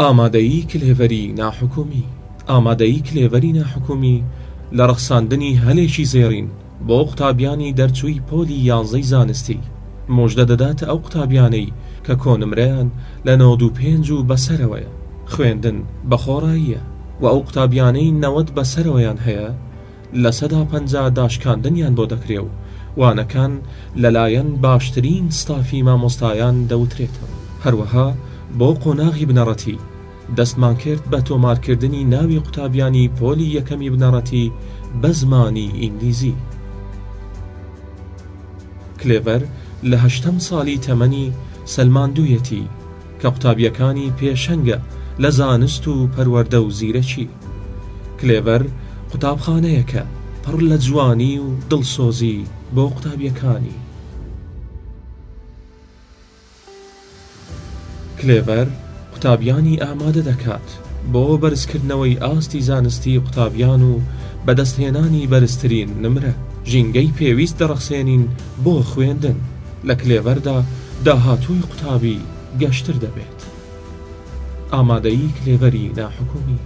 ئامادەیی کلێڤەری ناحکومی. ئامادەیی کلێڤەری ناحکومی لە ڕەخساندنی هەلێکی زێڕین بۆ قوتابیانی دەرچووی پۆلی 11ی زانستی. موژدە دەداتە ئەو قوتابیانەی کە کۆنمرەیان لە 95 و بەسەرەوەیە. خوێندن بە خۆڕاییە و ئەو قوتابیانەی 90 بەسەرەوەیان هەیە لە 150 داشکاندنیان بۆ دەکرێ و وانەکان لەلایەن باشترین ستافی مامۆستایان دەوترێتەوە. هەروەها بۆ قۆناغی بنەڕەتی دەستمان کرد بە تۆمارکردنی ناوی قوتابیانی پۆلی یەکەمی بنەڕەتی بە زمانی ئینگلیزی. کلێڤەر لە 8ەم ساڵی تەمەنی سەلماندوویەتی کە قوتابیەکانی پێشەنگە لە زانست و پەروەردە و زیرەکی. کلێڤەر قوتابخانەیەکە پڕ لە جوانی و دڵسۆزی بۆ قوتابیەکانی. کلێڤەر قوتابیانی ئامادە دەکات بۆ بەرزکردنەوەی ئاستی زانستی قوتابیان و بەدەستهێنانی بەرزترین نمرە. ژینگەی پێویست دەڕەخسێنین بۆ خوێندن. لە کلێڤەردا داهاتووی قوتابی گەشتر دەبێت. ئامادەیی کلێڤەری ناحکومی.